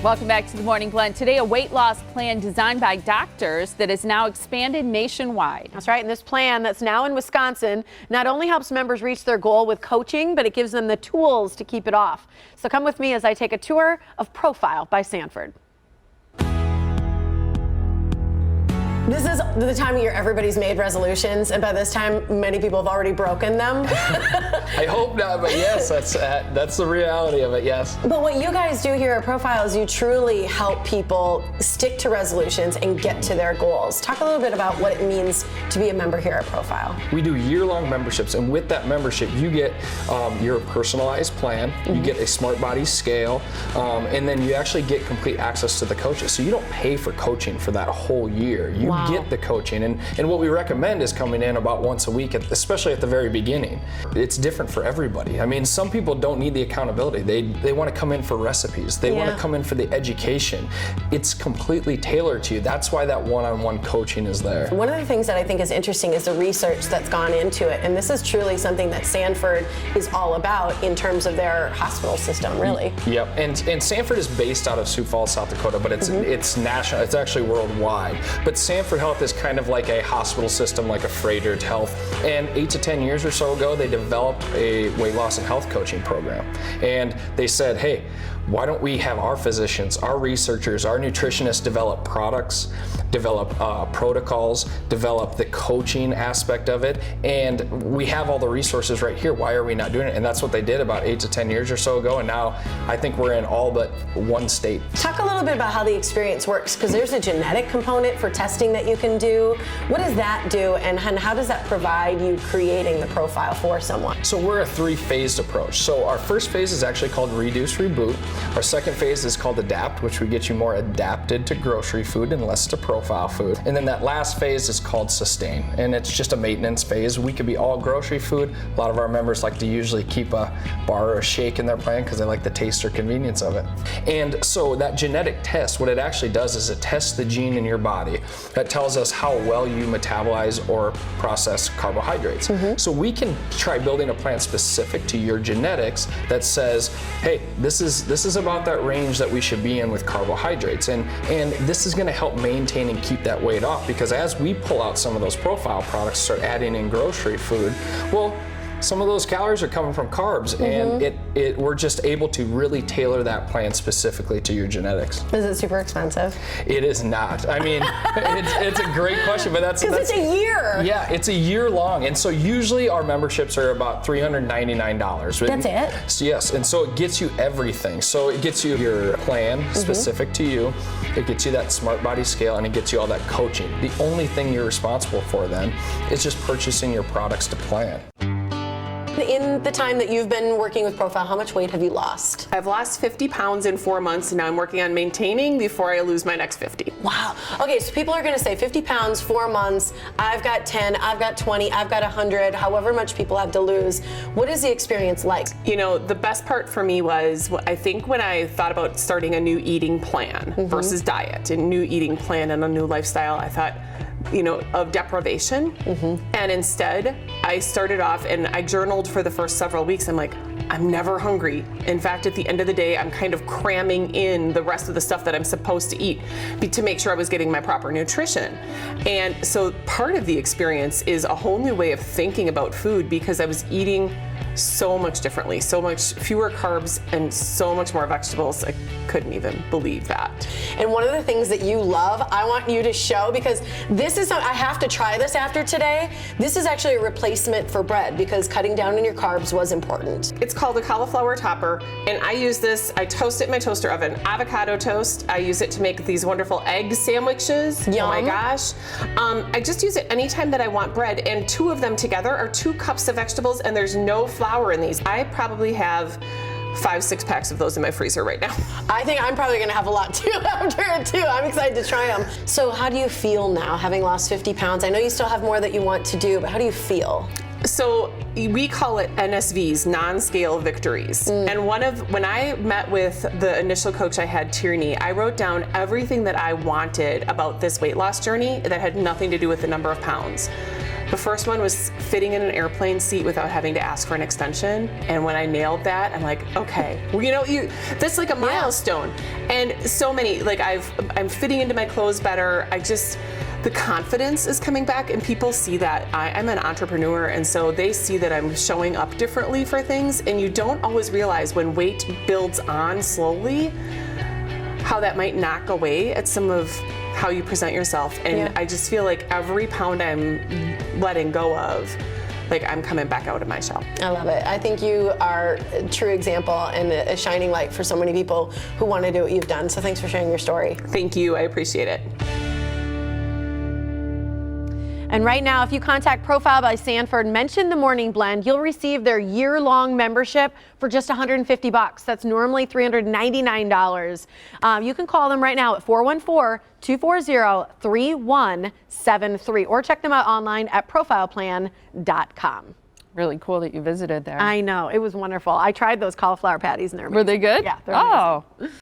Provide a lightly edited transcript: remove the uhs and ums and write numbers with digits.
Welcome back to the Morning Blend. Today, a weight loss plan designed by doctors that is now expanded nationwide. That's right. And this plan that's now in Wisconsin not only helps members reach their goal with coaching, but it gives them the tools to keep it off. So come with me as I take a tour of Profile by Sanford. This is the time of year everybody's made resolutions, and by this time, many people have already broken them. I hope not, but yes, that's the reality of it, yes. But what you guys do here at Profile is you truly help people stick to resolutions and get to their goals. Talk a little bit about what it means to be a member here at Profile. We do year-long memberships, and with that membership, you get your personalized plan, you get a Smart Body scale, and then you actually get complete access to the coaches. So you don't pay for coaching for that whole year. You get the coaching, and what we recommend is coming in about once a week, especially at the very beginning. It's different for everybody. I mean, some people don't need the accountability. They want to come in for recipes. They want to come in for the education. It's completely tailored to you. That's why that one-on-one coaching is there. One of the things that I think is interesting is the research that's gone into it, and this is truly something that Sanford is all about in terms of their hospital system, really. Yep, and Sanford is based out of Sioux Falls, South Dakota, but it's national. It's actually worldwide. But Sanford Health is kind of like a hospital system, like a Froedtert Health. And 8 to 10 years or so ago, they developed a weight loss and health coaching program. And they said, hey, why don't we have our physicians, our researchers, our nutritionists develop products, develop protocols, develop the coaching aspect of it, and we have all the resources right here. Why are we not doing it? And that's what they did about 8 to 10 years or so ago, and now I think we're in all but one state. Talk a little bit about how the experience works, because there's a genetic component for testing that you can do. What does that do, and how does that provide you creating the profile for someone? So we're a 3-phased approach. So our first phase is actually called Reduce Reboot. Our second phase is called Adapt, which would get you more adapted to grocery food and less to profile food. And then that last phase is called Sustain, and it's just a maintenance phase. We could be all grocery food. A lot of our members like to usually keep a bar or a shake in their plan because they like the taste or convenience of it. And so that genetic test, what it actually does is it tests the gene in your body that tells us how well you metabolize or process carbohydrates. So we can try building a plan specific to your genetics that says, hey, this is about that range that we should be in with carbohydrates, and this is going to help maintain and keep that weight off, because as we pull out some of those profile products, start adding in grocery food, well, some of those calories are coming from carbs, and we're just able to really tailor that plan specifically to your genetics. Is it super expensive? It is not. I mean, it's a great question, but that's because it's a year. Yeah, it's a year long, and so usually our memberships are about $399. That's it? So yes, and so it gets you everything. So it gets you your plan specific to you. It gets you that Smart Body scale, and it gets you all that coaching. The only thing you're responsible for then is just purchasing your products to plan. In the time that you've been working with Profile, how much weight have you lost? I've lost 50 pounds in 4 months, and now I'm working on maintaining before I lose my next 50. Wow. Okay, so people are going to say 50 pounds, 4 months, I've got 10, I've got 20, I've got 100, however much people have to lose. What is the experience like? You know, the best part for me was, I think when I thought about starting a new eating plan versus diet, and new eating plan and a new lifestyle, I thought, you know, of deprivation. And instead, I started off and I journaled for the first several weeks. I'm like, I'm never hungry. In fact, at the end of the day, I'm kind of cramming in the rest of the stuff that I'm supposed to eat to make sure I was getting my proper nutrition. And so part of the experience is a whole new way of thinking about food, because I was eating so much differently, so much fewer carbs and so much more vegetables. I couldn't even believe that. And one of the things that you love, I want you to show, because this is, I have to try this after today. This is actually a replacement for bread, because cutting down on your carbs was important. It's called a cauliflower topper, and I use this, I toast it in my toaster oven. Avocado toast, I use it to make these wonderful egg sandwiches. Yum. Oh my gosh. I just use it anytime that I want bread, and 2 of them together are 2 cups of vegetables, and there's no flour in these. I probably have 5-6 packs of those in my freezer right now. I think I'm probably gonna have a lot too after it too. I'm excited to try them. So how do you feel now, having lost 50 pounds? I know you still have more that you want to do, but how do you feel? So we call it NSVs, non-scale victories. And when I met with the initial coach I had, Tierney, I wrote down everything that I wanted about this weight loss journey that had nothing to do with the number of pounds. The first one was fitting in an airplane seat without having to ask for an extension. And when I nailed that, I'm like, okay, well, that's like a milestone. And so many, like I'm fitting into my clothes better. The confidence is coming back, and people see that I'm an entrepreneur, and so they see that I'm showing up differently for things. And you don't always realize when weight builds on slowly how that might knock away at some of how you present yourself. And I just feel like every pound I'm letting go of, like I'm coming back out of my shell. I love it. I think you are a true example and a shining light for so many people who want to do what you've done. So thanks for sharing your story. Thank you. I appreciate it. And right now, if you contact Profile by Sanford, mention the Morning Blend, you'll receive their year-long membership for just $150. That's normally $399. You can call them right now at 414-240-3173 or check them out online at profileplan.com. Really cool that you visited there. I know. It was wonderful. I tried those cauliflower patties and they're amazing. Were they good? Yeah, they're amazing. Oh.